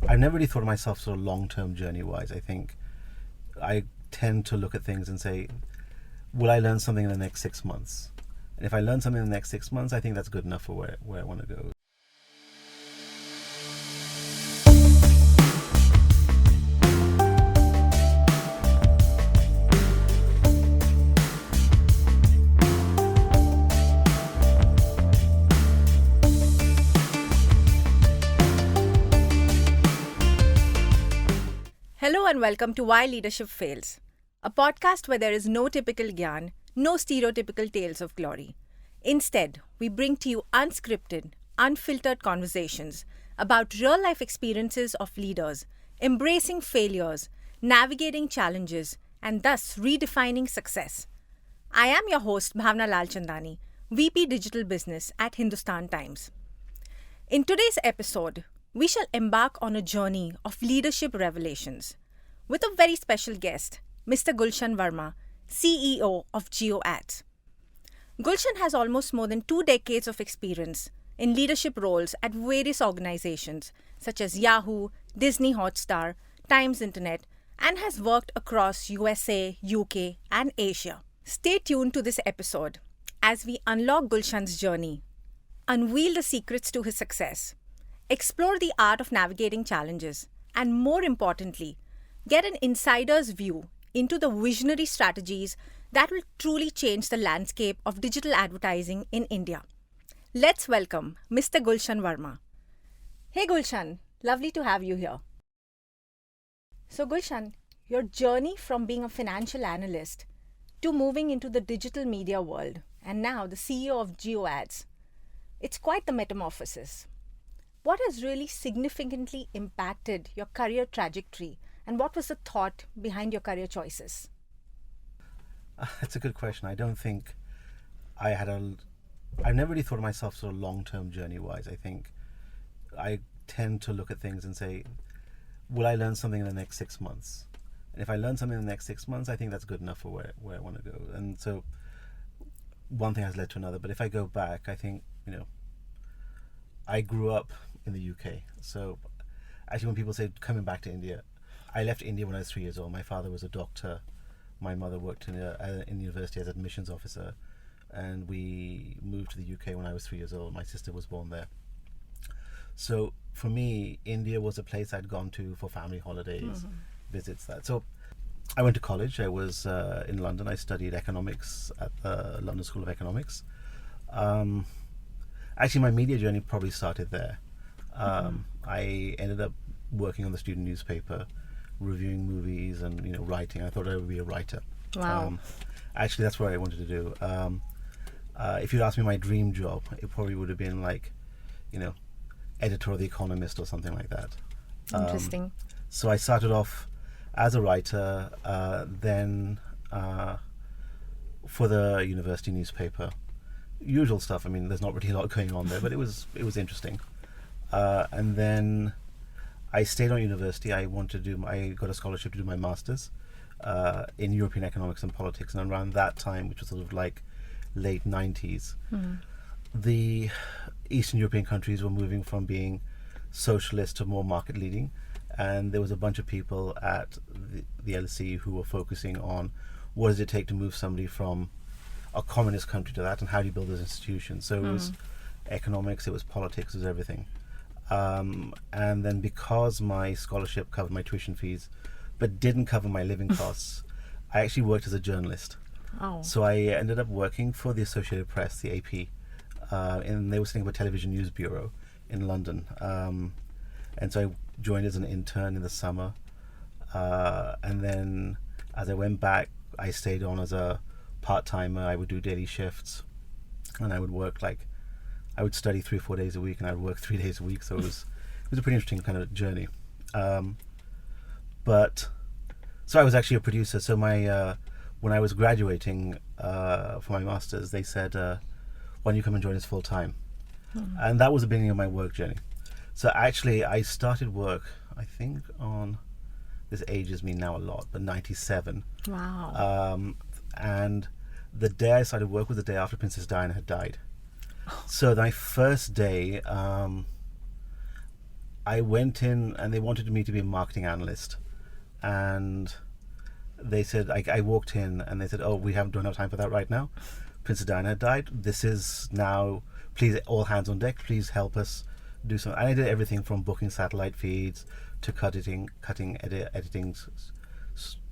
I've never really thought of myself sort of long-term journey-wise. I think I tend to look at things and say, will I learn something in the next 6 months? And if I learn something in the next 6 months, I think that's good enough for where I want to go. Hello and welcome to Why Leadership Fails, a podcast where there is no typical gyan, no stereotypical tales of glory. Instead, we bring to you unscripted, unfiltered conversations about real-life experiences of leaders, embracing failures, navigating challenges, and thus redefining success. I am your host, Bhavna Lalchandani, VP Digital Business at Hindustan Times. In today's episode, we shall embark on a journey of leadership revelations with a very special guest, Mr. Gulshan Verma, CEO of JIO Ads. Gulshan has almost more than 2 decades of experience in leadership roles at various organizations such as Yahoo, Disney Hotstar, Times Internet, and has worked across USA, UK, and Asia. Stay tuned to this episode as we unlock Gulshan's journey, unveil the secrets to his success, explore the art of navigating challenges, and more importantly, get an insider's view into the visionary strategies that will truly change the landscape of digital advertising in India. Let's welcome Mr. Gulshan Verma. Hey Gulshan, lovely to have you here. So Gulshan, your journey from being a financial analyst to moving into the digital media world and now the CEO of JioAds, it's quite the metamorphosis. What has really significantly impacted your career trajectory, and what was the thought behind your career choices? That's a good question. I don't think I've never really thought of myself sort of long-term journey-wise. I think I tend to look at things and say, will I learn something in the next 6 months? And if I learn something in the next 6 months, I think that's good enough for where I want to go. And so one thing has led to another. But if I go back, I think, I grew up in the UK. So actually when people say coming back to India, I left India when I was 3 years old. My father was a doctor. My mother worked in university as an admissions officer. And we moved to the UK when I was 3 years old. My sister was born there. So for me, India was a place I'd gone to for family holidays, visits that. So I went to college. I was in London. I studied economics at the London School of Economics. Actually, my media journey probably started there. I ended up working on the student newspaper, reviewing movies and writing. I thought I would be a writer. Wow. Actually, that's what I wanted to do. If you'd asked me my dream job, it probably would have been like, editor of The Economist or something like that. Interesting. So I started off as a writer, then for the university newspaper. Usual stuff. I mean, there's not really a lot going on there, but it was interesting. And then I stayed on university. I got a scholarship to do my master's in European economics and politics. And around that time, which was sort of like late 90s, the Eastern European countries were moving from being socialist to more market leading. And there was a bunch of people at the LSE who were focusing on what does it take to move somebody from a communist country to that, and how do you build those institutions. So it was economics, it was politics, it was everything. And then because my scholarship covered my tuition fees but didn't cover my living costs, I actually worked as a journalist. Oh. So I ended up working for the Associated Press, the AP, and they were setting up a television news bureau in London. And so I joined as an intern in the summer, and then as I went back, I stayed on as a part-timer. I would do daily shifts, and I would work I would study 3 or 4 days a week, and I would work 3 days a week. So it was a pretty interesting kind of journey. So I was actually a producer. So when I was graduating for my master's, they said, why don't you come and join us full time? And that was the beginning of my work journey. So actually I started work, I think this ages me now a lot, but 97. Wow. And the day I started work was the day after Princess Diana had died. So my first day, I went in and they wanted me to be a marketing analyst, and they said I walked in and they said, "Oh, we don't have time for that right now. Princess Diana had died. This is now. Please, all hands on deck. Please help us do something." And I did everything from booking satellite feeds to editing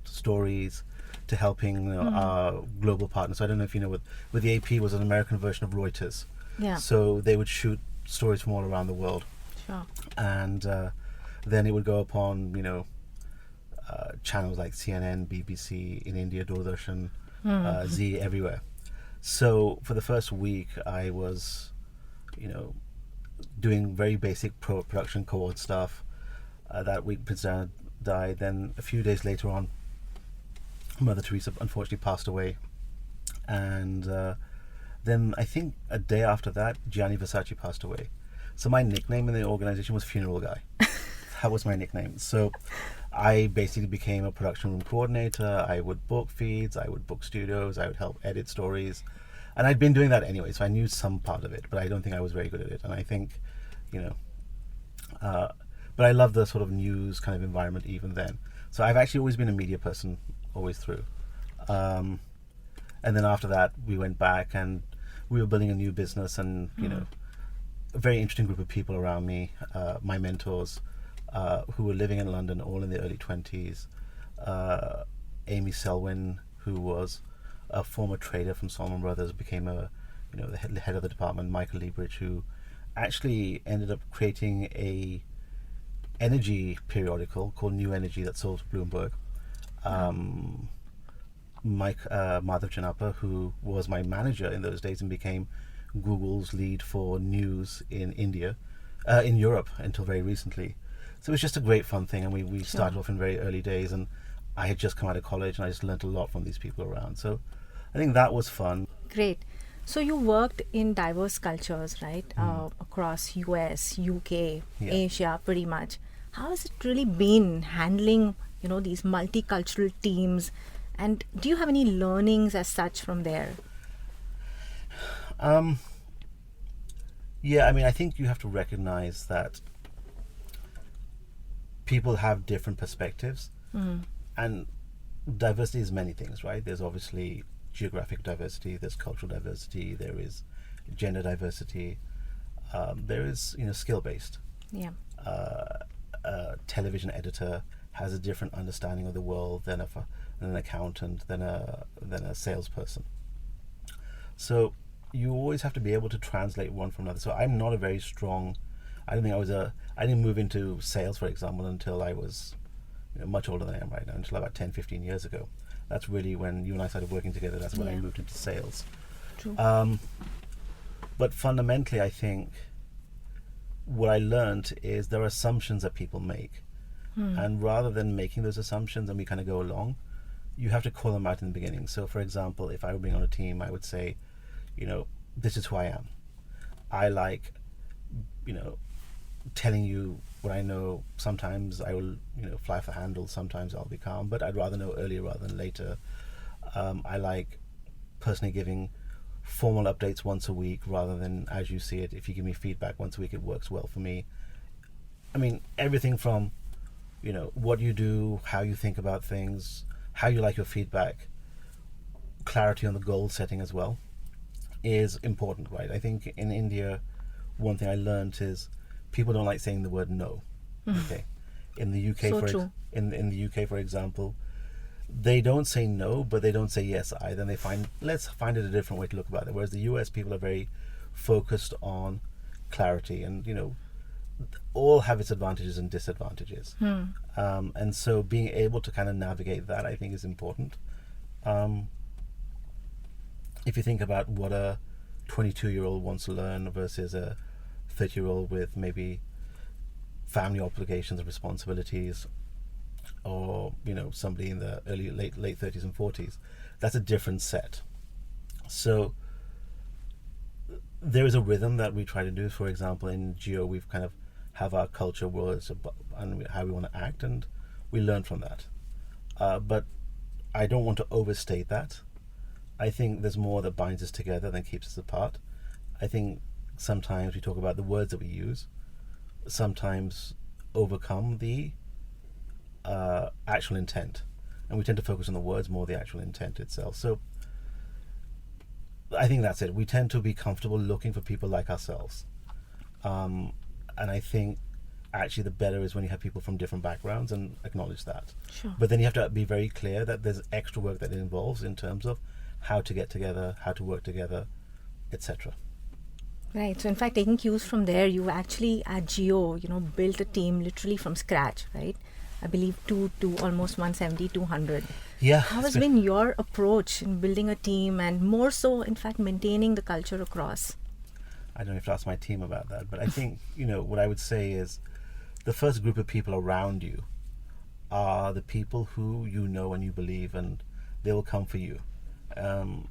stories to helping our global partners. So I don't know if you know, with the AP was an American version of Reuters. Yeah. So they would shoot stories from all around the world. Sure. And then it would go upon, channels like CNN, BBC in India, Doordarshan, Z, everywhere. So for the first week, I was, doing very basic production co-ord stuff. That week, Princess Diana died. Then a few days later on, Mother Teresa unfortunately passed away. And then I think a day after that, Gianni Versace passed away. So my nickname in the organization was Funeral Guy. That was my nickname. So I basically became a production room coordinator. I would book feeds, I would book studios, I would help edit stories. And I'd been doing that anyway, so I knew some part of it, but I don't think I was very good at it. And I think, but I love the sort of news kind of environment even then. So I've actually always been a media person, always through. And then after that, we went back and we were building a new business, and, a very interesting group of people around me, my mentors, who were living in London, all in their early 20s. Amy Selwyn, who was a former trader from Salomon Brothers, became the head of the department. Michael Liebridge, who actually ended up creating a energy periodical called New Energy that sold to Bloomberg. Madhav Janappa, who was my manager in those days and became Google's lead for news in Europe until very recently. So it was just a great fun thing, and we started off in very early days, and I had just come out of college and I just learned a lot from these people around. So I think that was fun. Great. So you worked in diverse cultures, right? Across US, UK, Asia, pretty much. How has it really been handling, these multicultural teams? And do you have any learnings as such from there? I think you have to recognize that people have different perspectives, and diversity is many things, right? There's obviously geographic diversity, there's cultural diversity, there is gender diversity, there is skill-based. Yeah. A television editor has a different understanding of the world than an accountant, than a salesperson. So you always have to be able to translate one from another. So I'm not a very strong. I didn't move into sales, for example, until I was much older than I am right now, until about 10, 15 years ago. That's really when you and I started working together. That's when I moved into sales. True. But fundamentally, I think what I learned is there are assumptions that people make. And rather than making those assumptions and we kind of go along, you have to call them out in the beginning. So, for example, if I were being on a team, I would say, this is who I am. I like, telling you what I know. Sometimes I will, fly off the handle. Sometimes I'll be calm, but I'd rather know earlier rather than later. I like personally giving formal updates once a week rather than as you see it. If you give me feedback once a week, it works well for me. I mean, everything from, what you do, how you think about things, how you like your feedback, clarity on the goal setting as well is important, right? I think in India, one thing I learned is people don't like saying the word no. Okay, in the UK, in the UK, for example, they don't say no, but they don't say yes either. And let's find it a different way to look about it. Whereas the US people are very focused on clarity, and all have its advantages and disadvantages. And so being able to kind of navigate that, I think, is important. If you think about what a 22-year-old wants to learn versus a 30-year-old with maybe family obligations and responsibilities, or somebody in the late 30s and 40s, that's a different set. So there is a rhythm that we try to do. For example, in JIO, we've kind of have our culture words and how we want to act, and we learn from that. But I don't want to overstate that. I think there's more that binds us together than keeps us apart. I think sometimes we talk about the words that we use. Sometimes overcome the actual intent, and we tend to focus on the words more than the actual intent itself. So I think that's it. We tend to be comfortable looking for people like ourselves, and I think actually the better is when you have people from different backgrounds and acknowledge that. Sure. But then you have to be very clear that there's extra work that it involves in terms of how to get together, how to work together, etc. Right. So in fact, taking cues from there, you actually at JIO, built a team literally from scratch, right? I believe 2 to almost 170, 200. Yeah. How has been your approach in building a team, and more so, in fact, maintaining the culture across? I don't have to ask my team about that, but I think, what I would say is the first group of people around you are the people who you know and you believe, and they will come for you.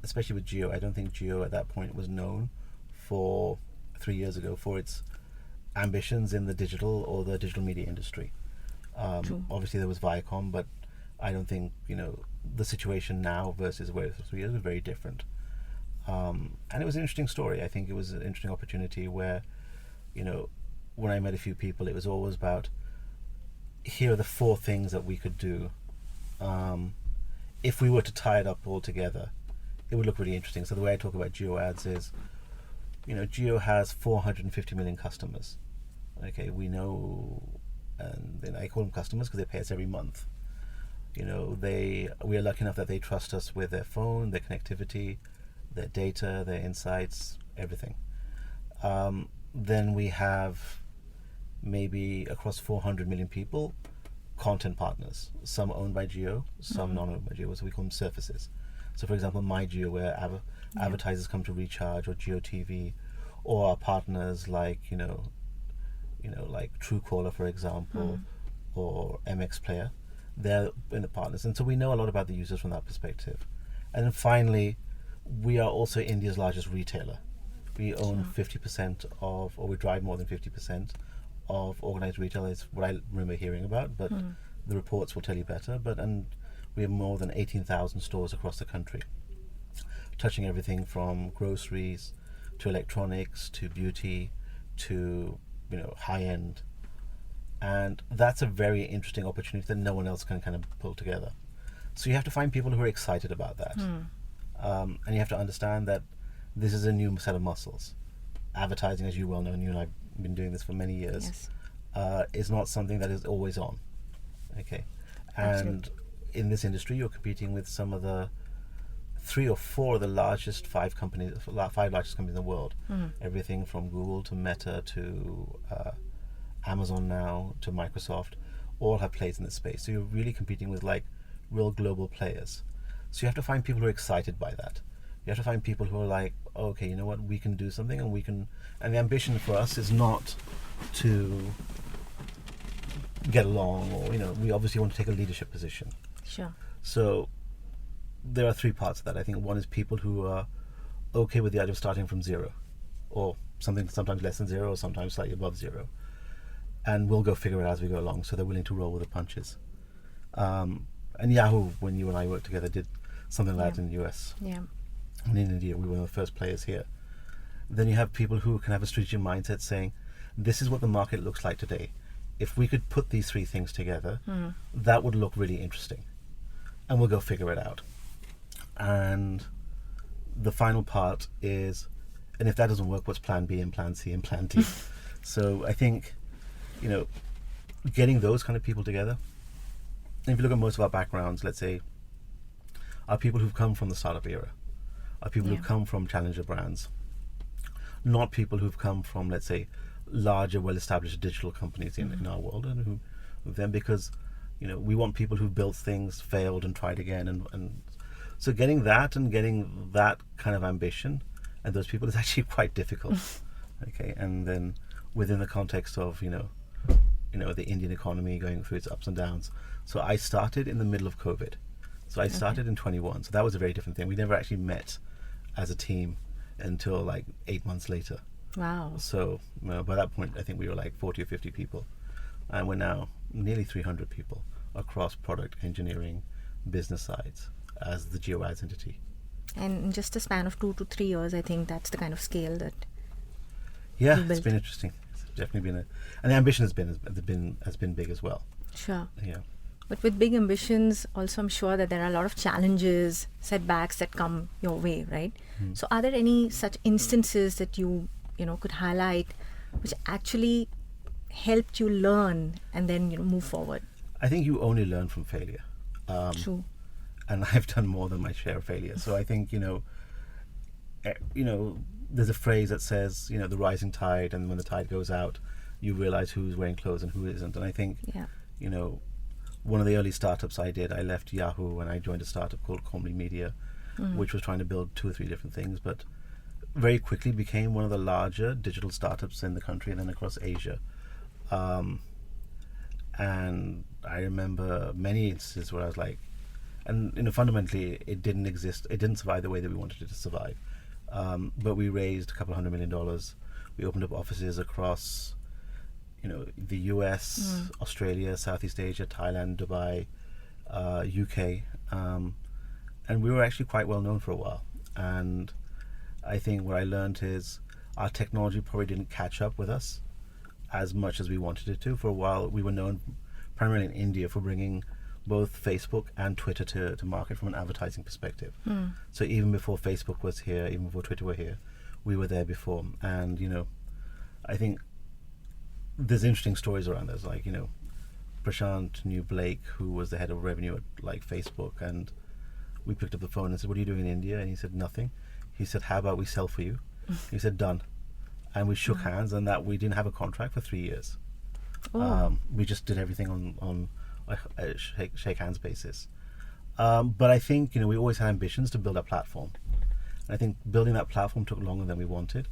Especially with JIO. I don't think JIO at that point was known for 3 years ago for its ambitions in the digital or the digital media industry. Obviously there was Viacom, but I don't think the situation now versus where it was 3 years was very different. And it was an interesting story. I think it was an interesting opportunity where when I met a few people, it was always about, here are the 4 things that we could do. If we were to tie it up all together, it would look really interesting. So the way I talk about JioAds is, JIO has 450 million customers. Okay, we know, and then I call them customers because they pay us every month. We are lucky enough that they trust us with their phone, their connectivity, their data, their insights, everything. Then we have maybe across 400 million people, content partners, some owned by JIO, some non-owned by JIO, so we call them surfaces. So for example, my JIO, where advertisers come to recharge, or JIO TV, or our partners like, like Truecaller, for example, or MX Player, they're in the partners. And so we know a lot about the users from that perspective. And then finally, we are also India's largest retailer. We own 50% of, or we drive more than 50% of organized retail, is what I remember hearing about, but the reports will tell you better. And we have more than 18,000 stores across the country, touching everything from groceries to electronics to beauty to high end. And that's a very interesting opportunity that no one else can kind of pull together. So you have to find people who are excited about that. And you have to understand that this is a new set of muscles. Advertising, as you well know, and you and I have been doing this for many years, is not something that is always on. Okay. And Absolutely. In this industry, you're competing with some of the 3 or 4 of the largest 5 largest companies in the world. Everything from Google to Meta to Amazon now to Microsoft, all have players in this space. So you're really competing with like real global players. So you have to find people who are excited by that. You have to find people who are like, okay, you know what, we can do something, and we can. And the ambition for us is not to get along, or we obviously want to take a leadership position. Sure. So there are 3 parts of that. I think one is people who are okay with the idea of starting from 0, or something sometimes less than 0, or sometimes slightly above 0, and we'll go figure it out as we go along. So they're willing to roll with the punches. And Yahoo, when you and I worked together, did something like that in the US. Yeah. And in India, we were one of the first players here. Then you have people who can have a strategic mindset saying, this is what the market looks like today. If we could put these 3 things together, that would look really interesting. And we'll go figure it out. And the final part is, and if that doesn't work, what's plan B and plan C and plan D? So I think, getting those kind of people together. And if you look at most of our backgrounds, let's say, are people who've come from the startup era, are people who've come from challenger brands, not people who've come from, let's say, larger, well-established digital companies in our world, and who then, because we want people who built things, failed, and tried again, and so getting that kind of ambition and those people is actually quite difficult. Okay, and then within the context of the Indian economy going through its ups and downs. So I started in the middle of COVID. So I started in 21. So that was a very different thing. We never actually met as a team until like 8 months later. Wow. So by that point, I think we were like 40 or 50 people. And we're now nearly 300 people across product, engineering, business sides as the JioAds entity. And in just a span of 2 to 3 years, I think that's the kind of scale that Yeah, you built. it's been interesting. definitely been and the ambition has been big as well. Sure. Yeah. But with big ambitions, also I'm sure that there are a lot of challenges, setbacks that come your way, right? So are there any such instances that you could highlight which actually helped you learn and then move forward? I think you only learn from failure. True. And I've done more than my share of failure. So I think, there's a phrase that says, the rising tide, and when the tide goes out, you realize who's wearing clothes and who isn't. And I think, Yeah. One of the early startups I did, I left Yahoo and I joined a startup called Comedy Media, which was trying to build 2 or 3 different things, but very quickly became one of the larger digital startups in the country and then across Asia. And I remember many instances where I was like, and fundamentally it didn't exist, it didn't survive the way that we wanted it to survive. But we raised $200 million. We opened up offices across the US, Australia, Southeast Asia, Thailand, Dubai, UK, and we were actually quite well known for a while. And I think what I learned is our technology probably didn't catch up with us as much as we wanted it to. For a while, we were known primarily in India for bringing both Facebook and Twitter to market from an advertising perspective. So even before Facebook was here, even before Twitter were here, we were there before. And I think there's interesting stories around this, like Prashant knew Blake, who was the head of revenue at Facebook, and we picked up the phone and said, "What are you doing in India?" And he said, "Nothing." He said, "How about we sell for you?" He said, "Done." And we shook hands, and that we didn't have a contract for 3 years. We just did everything on a shake hands basis. But I think we always had ambitions to build a platform. And I think building that platform took longer than we wanted.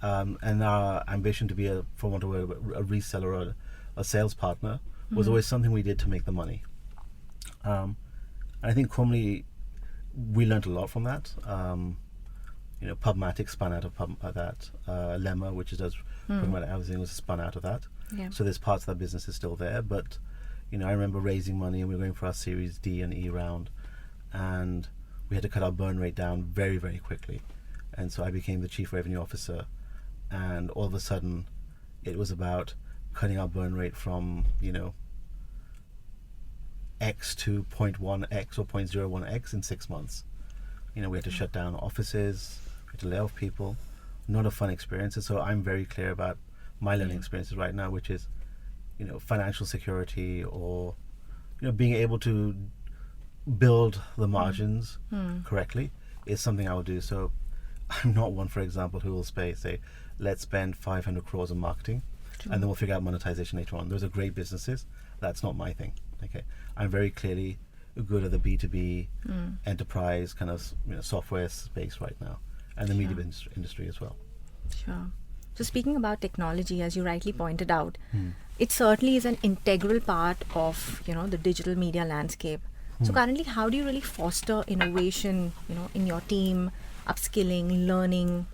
And our ambition to be a reseller or a sales partner was always something we did to make the money. And I think Comedy, we learned a lot from that. Pubmatic spun out of that. Lemma, which does programmatic advertising, was spun out of that. Yeah. So there's parts of that business is still there. But I remember raising money, and we were going for our Series D and E round, and we had to cut our burn rate down very, very quickly. And so I became the chief revenue officer. And all of a sudden, it was about cutting our burn rate from, X to 0.1X or 0.01X in 6 months. We had to shut down offices, we had to lay off people. Not a fun experience. And so I'm very clear about my learning experiences right now, which is, financial security or, being able to build the margins correctly is something I will do. So I'm not one, for example, who will say, let's spend 500 crores on marketing and then we'll figure out monetization later on. Those are great businesses. That's not my thing. Okay, I'm very clearly good at the B2B enterprise kind of software space right now, and the media industry as well. Sure. So speaking about technology, as you rightly pointed out, it certainly is an integral part of the digital media landscape. So currently, how do you really foster innovation in your team, upskilling, learning?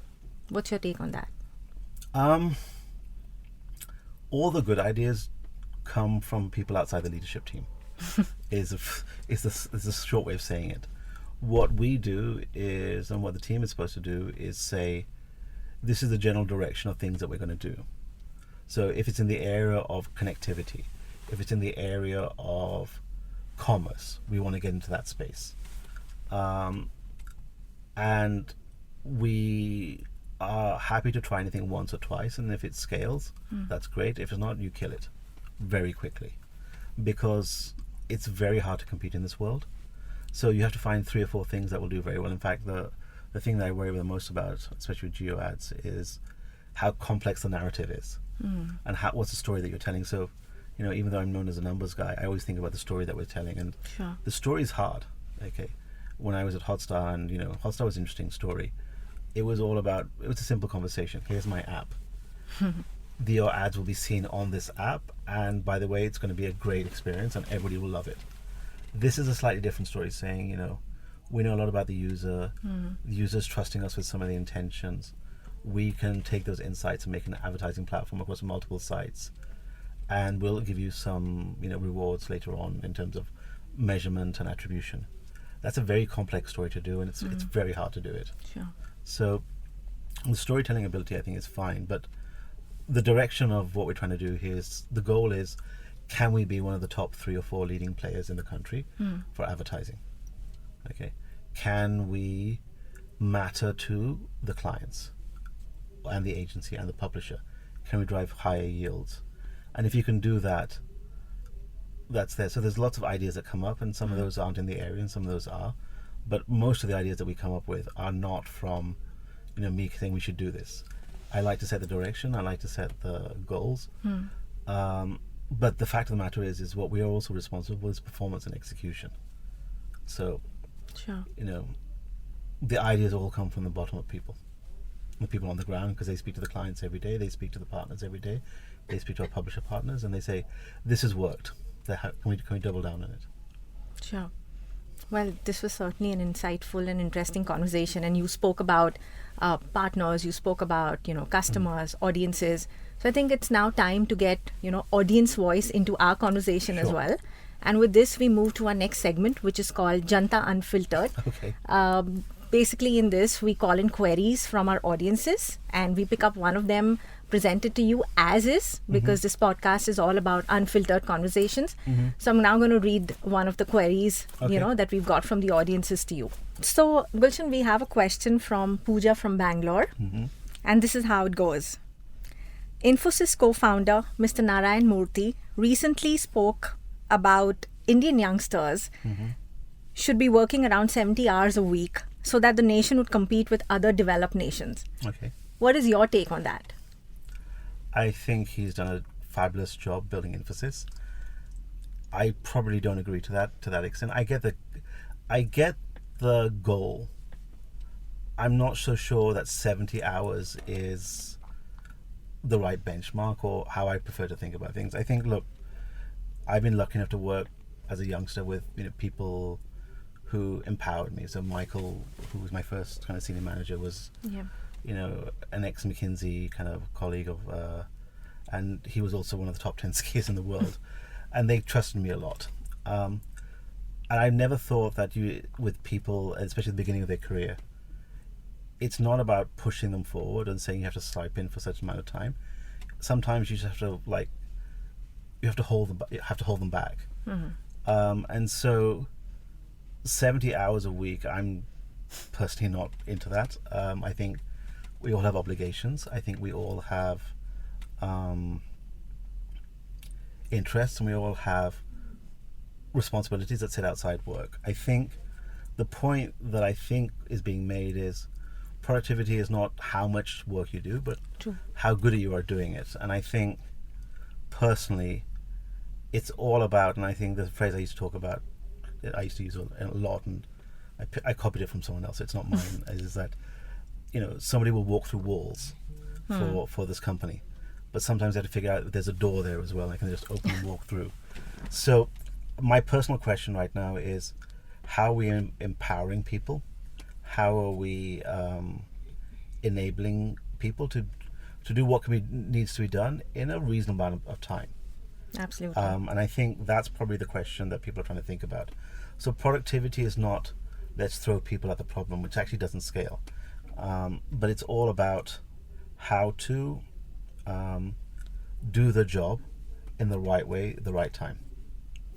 What's your take on that? All the good ideas come from people outside the leadership team. is the short way of saying it. What we do is, and what the team is supposed to do, is say, this is the general direction of things that we're going to do. So if it's in the area of connectivity, if it's in the area of commerce, we want to get into that space. And we are happy to try anything once or twice, and if it scales, that's great. If it's not, you kill it very quickly, because it's very hard to compete in this world. So you have to find 3 or 4 things that will do very well. In fact, the thing that I worry the most about, especially with JioAds, is how complex the narrative is, and what's the story that you're telling. So, even though I'm known as a numbers guy, I always think about the story that we're telling, and the story is hard. Okay, when I was at Hotstar, and Hotstar was an interesting story. It was a simple conversation. Here's my app. Your ads will be seen on this app, and by the way, it's going to be a great experience and everybody will love it. This is a slightly different story, saying, we know a lot about the user. The user's trusting us with some of the intentions. We can take those insights and make an advertising platform across multiple sites, and we'll give you some rewards later on in terms of measurement and attribution. That's a very complex story to do, and it's very hard to do it. Sure. So the storytelling ability, I think, is fine, but the direction of what we're trying to do here is, the goal is, can we be one of the top 3 or 4 leading players in the country for advertising? Okay. Can we matter to the clients and the agency and the publisher? Can we drive higher yields? And if you can do that, that's there. So there's lots of ideas that come up, and some of those aren't in the area and some of those are. But most of the ideas that we come up with are not from, me saying we should do this. I like to set the direction. I like to set the goals. But the fact of the matter is what we are also responsible for is performance and execution. So, sure. The ideas all come from the bottom of people. The people on the ground, because they speak to the clients every day, they speak to the partners every day, they speak to our publisher partners, and they say, this has worked. Can we double down on it? Sure. Well, this was certainly an insightful and interesting conversation, and you spoke about partners, you spoke about, customers, audiences. So I think it's now time to get, audience voice into our conversation as well. And with this, we move to our next segment, which is called Janta Unfiltered. Okay. Basically, in this, we call in queries from our audiences, and we pick up one of them, present it to you as is, because this podcast is all about unfiltered conversations. So I'm now going to read one of the queries, that we've got from the audiences to you. So, Gulshan, we have a question from Pooja from Bangalore, and this is how it goes. Infosys co-founder Mr. Narayan Murthy recently spoke about Indian youngsters should be working around 70 hours a week so that the nation would compete with other developed nations. Okay. What is your take on that? I think he's done a fabulous job building Infosys. I probably don't agree to that extent. I get the goal. I'm not so sure that 70 hours is the right benchmark or how I prefer to think about things. I think, look, I've been lucky enough to work as a youngster with people who empowered me. So Michael, who was my first kind of senior manager, was an ex-McKinsey kind of colleague of, and he was also one of the top 10 skiers in the world, and they trusted me a lot. And I never thought that with people, especially at the beginning of their career, it's not about pushing them forward and saying you have to swipe in for such an amount of time. Sometimes you just have to you have to hold them back. And so 70 hours a week, I'm personally not into that. I think we all have obligations. I think we all have interests, and we all have responsibilities that sit outside work. I think the point that I think is being made is productivity is not how much work you do, but how good you are doing it. And I think personally it's all about, and I think the phrase I used to talk about, I used to use a lot, and I copied it from someone else, it's not mine, is that somebody will walk through walls for this company, but sometimes they have to figure out that there's a door there as well, and I can just open and walk through. So my personal question right now is, how are we empowering people? How are we enabling people to do what needs to be done in a reasonable amount of time? Absolutely. And I think that's probably the question that people are trying to think about. So productivity is not, let's throw people at the problem, which actually doesn't scale. But it's all about how to do the job in the right way, the right time.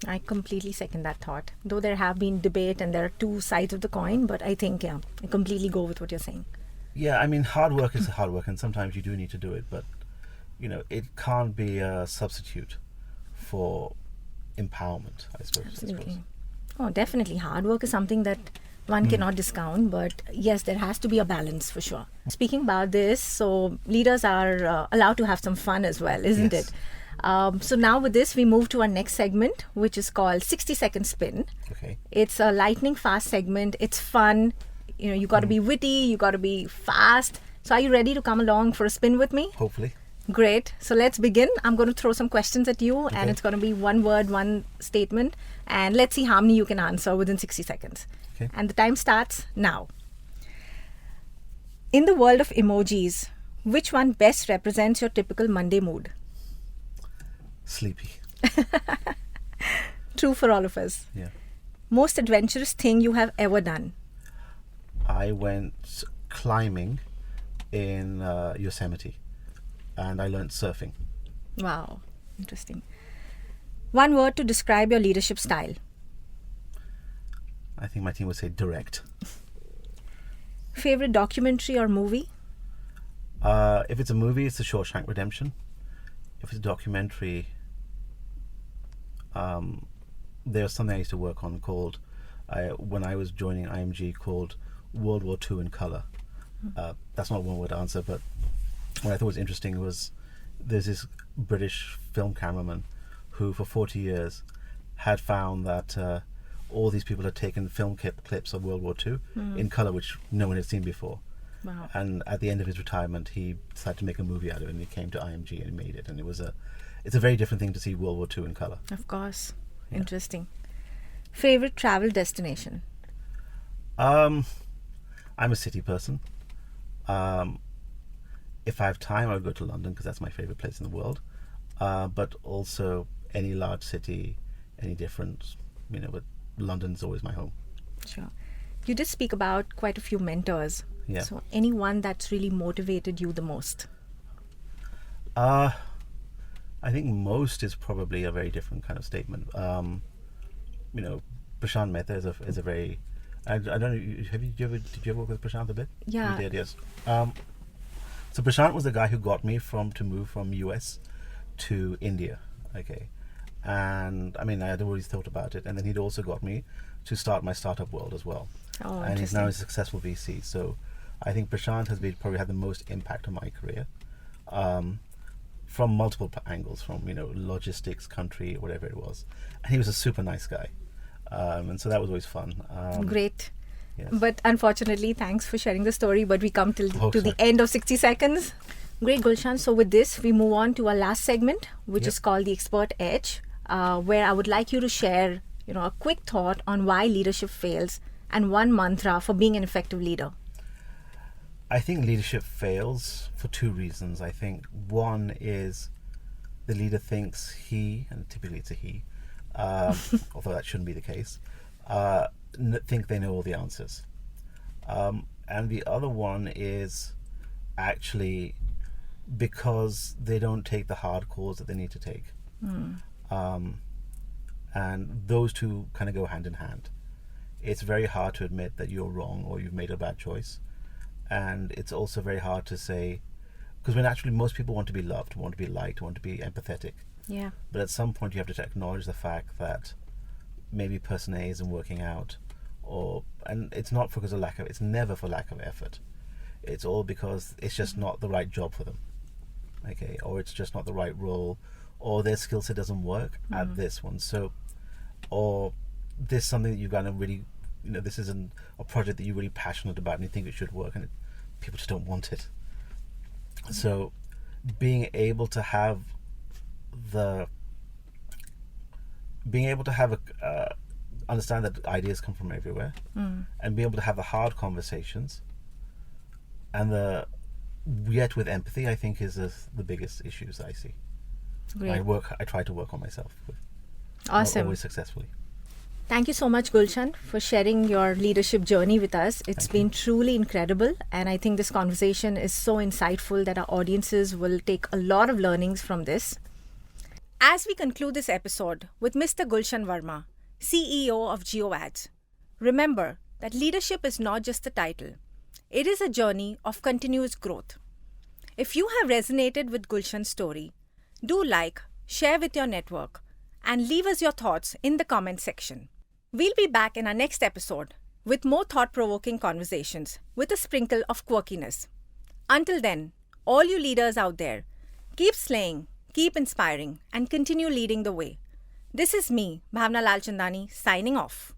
I completely second that thought. Though there have been debate and there are two sides of the coin, but I think, I completely go with what you're saying. Yeah, I mean, hard work is hard work, and sometimes you do need to do it, but, it can't be a substitute for empowerment, I suppose. Absolutely. Oh, definitely. Hard work is something that one cannot discount, but yes, there has to be a balance for sure. Speaking about this, so leaders are allowed to have some fun as well, isn't it? So now with this, we move to our next segment, which is called 60-second spin. Okay. It's a lightning fast segment. It's fun. You got to be witty. You got to be fast. So are you ready to come along for a spin with me? Hopefully. Great. So let's begin. I'm going to throw some questions at you, and it's going to be one word, one statement. And let's see how many you can answer within 60 seconds. Okay. And the time starts now. In the world of emojis, which one best represents your typical Monday mood? Sleepy. True for all of us. Yeah. Most adventurous thing you have ever done? I went climbing in Yosemite. and I learned surfing. Wow, interesting. One word to describe your leadership style. I think my team would say direct. Favorite documentary or movie? If it's a movie, it's The Shawshank Redemption. If it's a documentary, there's something I used to work on called, when I was joining IMG, called World War II in Color. That's not one word answer, but what I thought was interesting was there's this British film cameraman who for 40 years had found that all these people had taken film clips of World War II in color, which no one had seen before. Wow. And at the end of his retirement, he decided to make a movie out of it, and he came to IMG and he made it. And it's a very different thing to see World War II in color. Of course. Yeah. Interesting. Favorite travel destination? I'm a city person. If I have time, I would go to London because that's my favorite place in the world. But also any large city, any different, but London's always my home. Sure. You did speak about quite a few mentors. Yeah. So anyone that's really motivated you the most? I think most is probably a very different kind of statement. Prashant Mehta is a very, I don't know, did you ever work with Prashant a bit? Yeah. You did, yes. So Prashant was the guy who got me to move from US to India. Okay. And I had always thought about it, and then he'd also got me to start my startup world as well. Oh, and he's now a successful VC. So I think Prashant has probably had the most impact on my career, from multiple angles, from logistics, country, whatever it was. And he was a super nice guy, and so that was always fun. Great. Yes. But unfortunately, thanks for sharing the story. But we come to the end of 60 seconds. Great, Gulshan. So with this, we move on to our last segment, which is called the Expert Edge, where I would like you to share, a quick thought on why leadership fails and one mantra for being an effective leader. I think leadership fails for two reasons. I think one is the leader thinks and typically it's a he, although that shouldn't be the case, think they know all the answers. And the other one is actually because they don't take the hard calls that they need to take. And those two kind of go hand in hand. It's very hard to admit that you're wrong or you've made a bad choice. And it's also very hard to say, because when actually most people want to be loved, want to be liked, want to be empathetic. Yeah. But at some point you have to acknowledge the fact that maybe person A isn't working out, and it's not because of it's never for lack of effort. It's all because it's just not the right job for them. Okay, or it's just not the right role, or their skill set doesn't work at this one. So, or this is something that you're going to really, this isn't a project that you're really passionate about and you think it should work, and people just don't want it. So, being able to have understand that ideas come from everywhere, and be able to have the hard conversations, and yet with empathy, I think is the biggest issues I see. Great. I try to work on myself with. Awesome. Not always successfully. Thank you so much, Gulshan, for sharing your leadership journey with us. It's been truly incredible, and I think this conversation is so insightful that our audiences will take a lot of learnings from this. As we conclude this episode with Mr. Gulshan Verma, CEO of JioAds, remember that leadership is not just a title. It is a journey of continuous growth. If you have resonated with Gulshan's story, do share with your network, and leave us your thoughts in the comment section. We'll be back in our next episode with more thought-provoking conversations with a sprinkle of quirkiness. Until then, all you leaders out there, keep slaying, keep inspiring, and continue leading the way. This is me, Bhavna Lalchandani, signing off.